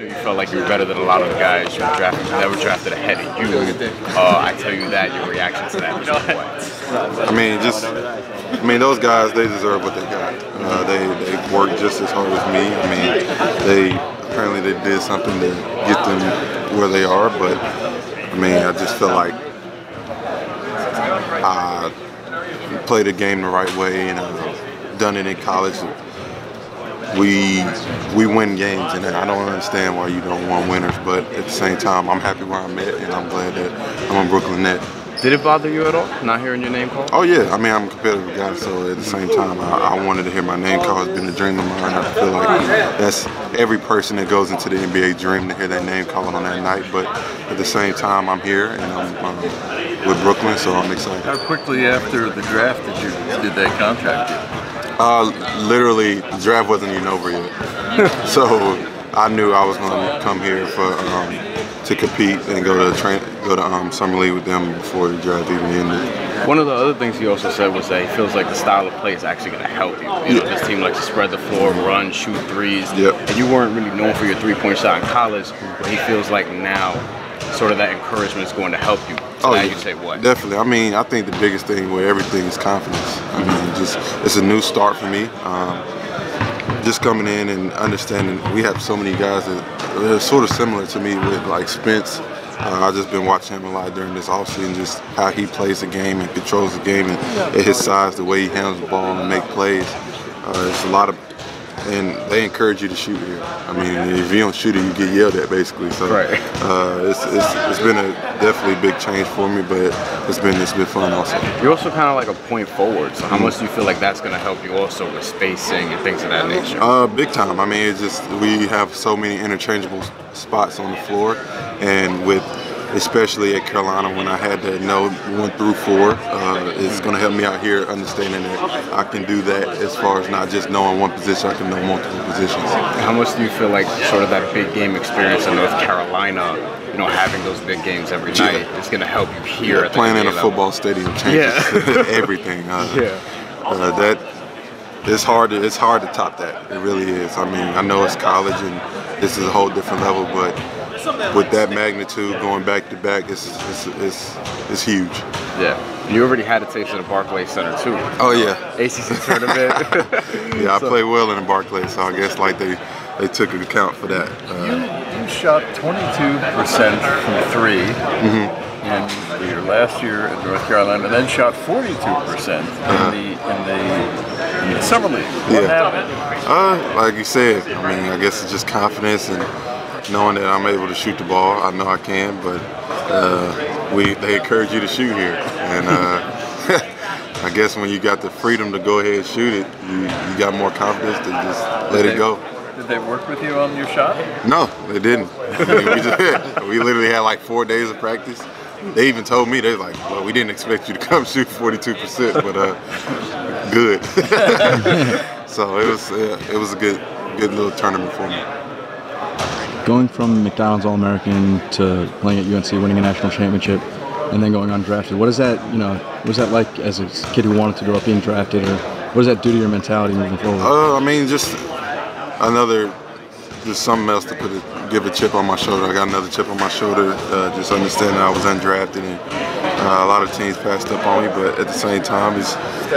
You felt like you were better than a lot of the guys you were drafted, that were drafted ahead of you. I tell you that, your reaction to that was what? I mean, those guys, they deserve what they got. They worked just as hard as me. I mean, apparently they did something to get them where they are, but I mean, I just feel like I played the game the right way, and I've done it in college. We win games, and I don't understand why you don't want winners, but at the same time, I'm happy where I'm at, and I'm glad that I'm a Brooklyn Net. Did it bother you at all, not hearing your name called? Oh yeah, I mean, I'm a competitive guy, so at the same time, I wanted to hear my name called. It's been a dream of mine. I feel like that's every person that goes into the NBA dream to hear their name called on that night, but at the same time, I'm here, and I'm with Brooklyn, so I'm excited. How quickly after the draft did they contract you? Literally, the draft wasn't even over yet. So I knew I was going to come here to compete and go to summer league with them before the draft even ended. One of the other things he also said was that he feels like the style of play is actually going to help you. You know, this team likes to spread the floor, run, shoot threes. Yep. And you weren't really known for your three-point shot in college, but he feels like now sort of that encouragement is going to help you. So now you say what? Definitely. I mean, I think the biggest thing with everything is confidence. I mean, it's a new start for me. Just coming in and understanding, we have so many guys that are sort of similar to me with like Spence. I've just been watching him a lot during this offseason, just how he plays the game and controls the game, and at his size, the way he handles the ball and make plays. It's a lot of, and they encourage you to shoot here. I mean, if you don't shoot it, you get yelled at basically. So it's been a definitely big change for me, but it's been fun also. You're also kind of like a point forward. So how much do you feel like that's going to help you also with spacing and things of that nature? Big time. I mean, it's just we have so many interchangeable spots on the floor, and with especially at Carolina when I had to know 1 through 4, it's going to help me out here understanding that I can do that as far as not just knowing one position, I can know multiple positions. How much do you feel like sort of that big game experience in North Carolina, you know, having those big games every night is going to help you here at the playing in a level? football stadium changes everything. It's hard to top that. It really is. I mean, I know it's college and this is a whole different level, but with that magnitude going back to back, it's huge. Yeah. You already had a taste of the Barclays Center too. Oh yeah. ACC tournament. Yeah, I played well in the Barclays, so I guess like they took account for that. You shot 22% from 3 in your last year at North Carolina, and then shot 42% in the summer league. What happened? Like you said, I mean, I guess it's just confidence and knowing that I'm able to shoot the ball. I know I can, but they encourage you to shoot here, and I guess when you got the freedom to go ahead and shoot it, you got more confidence to just let it go. Did they work with you on your shot? No, they didn't. We literally had like 4 days of practice. They even told me, they were like, well, we didn't expect you to come shoot 42%, but good. So it was a good little tournament for me. Going from McDonald's All-American to playing at UNC, winning a national championship, and then going undrafted, what is that? What was that like as a kid who wanted to grow up being drafted, or what does that do to your mentality moving forward? I mean, just something else to give a chip on my shoulder. I got another chip on my shoulder, just understanding I was undrafted, and a lot of teams passed up on me, but at the same time, it's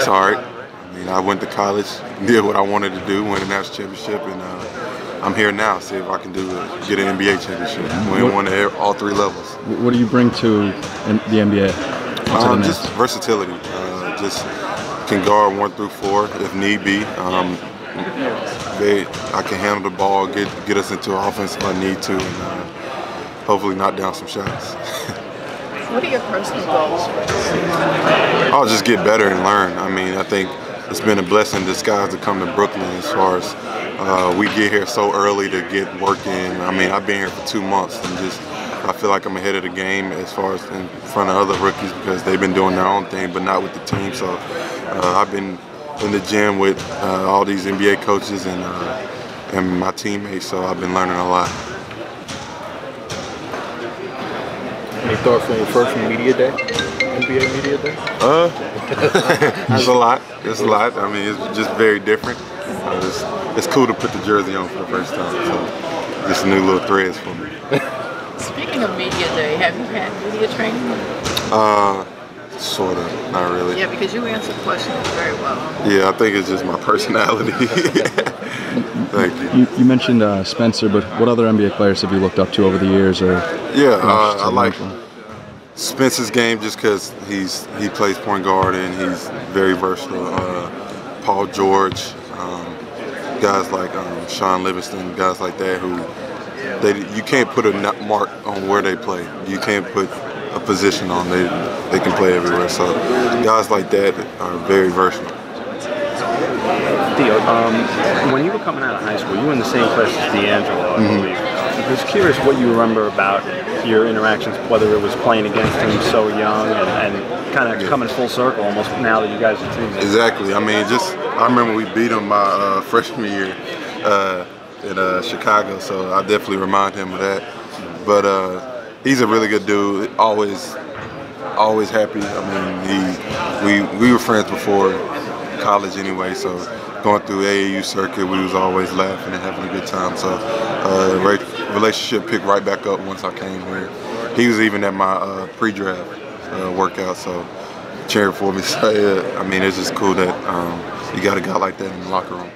all right. I mean, I went to college, did what I wanted to do, win a national championship, and I'm here now, see if I can get an NBA championship, win one at all 3 levels. What do you bring to the NBA? Just versatility. Just can guard 1 through 4 if need be. I can handle the ball, get us into offense if I need to, and hopefully knock down some shots. What are your personal goals for this season? I'll just get better and learn. I mean, I think it's been a blessing in disguise to come to Brooklyn as far as we get here so early to get work in. I mean, I've been here for 2 months, and I feel like I'm ahead of the game as far as in front of other rookies because they've been doing their own thing, but not with the team. So I've been in the gym with all these NBA coaches and my teammates, so I've been learning a lot. Any thoughts on your first media day? NBA media day? There's a lot. There's a lot. I mean, it's just very different. It's cool to put the jersey on for the first time. So just new little threads for me. Speaking of media day, have you had media training? Sort of, not really. Yeah, because you answer questions very well. Yeah, I think it's just my personality. Thank you. You mentioned Spencer, but what other NBA players have you looked up to over the years? Or Yeah, I like Spencer's game just because he plays point guard and he's very versatile. Paul George, guys like Sean Livingston, guys like that who you can't put a mark on where they play. You can't put a position on. They can play everywhere. So guys like that are very versatile. Theo, when you were coming out of high school, you were in the same class as D'Angelo, I believe. I was curious what you remember about your interactions, whether it was playing against him so young and kind of coming full circle almost now that you guys are teammates. Exactly. I mean, I remember we beat him my freshman year in Chicago, so I definitely remind him of that. But he's a really good dude. Always happy. I mean, we were friends before college anyway, so going through AAU circuit, we was always laughing and having a good time. So relationship picked right back up once I came here. He was even at my pre-draft workout, so cheering for me. So yeah, I mean, it's just cool that you got a guy like that in the locker room.